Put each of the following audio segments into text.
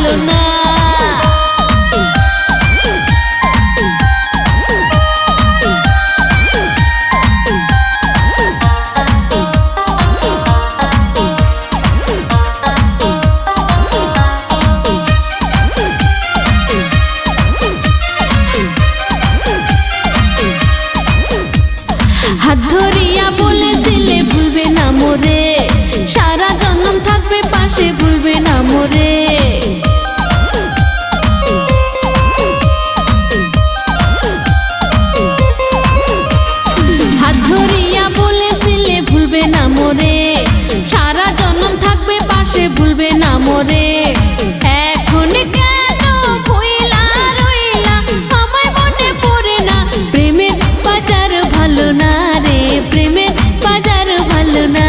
ভালো না। হাত ধরিয়া বলেছিলে ভুলবে না মোরে, সারা জন্ম থাকবে পাশে ভুলবে না মোরে। হাত ধরিয়া বলেছিলে ভুলবে না মোরে, সারা জন্ম থাকবে পাশে ভুলবে না মোরে। এখন কেন ভুইলা রইলা, আমায় মনে পড়ে না। প্রেমের বাজার ভালো না রে, প্রেমের বাজার ভালো না।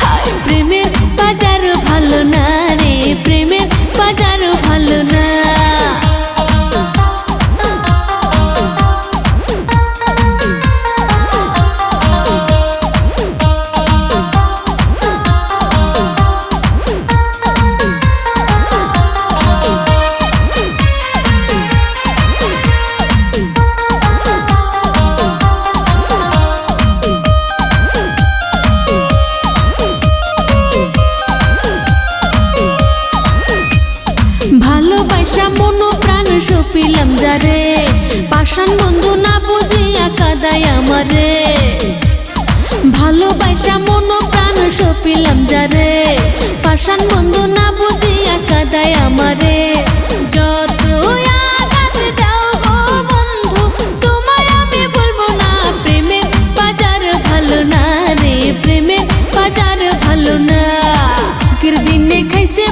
হায় প্রেমের বাজার ভালো না রে, প্রেমের বাজার ভালো না। ভালোবাসা মন প্রাণ সপিলাম যারে, পাষাণ বন্ধু না বুঝিয়া কাদায় আমারে। ভালোবাসা মন প্রাণ সপিলাম যারে, পাষাণ বন্ধু না বুঝিয়া কাদায় আমারে। যত আঘাত দাও গো বন্ধু, তোমায় আমি বলবো না। প্রেমের বাজার ভালো না রে, প্রেমের বাজার ভালো না। দিনে খাইছে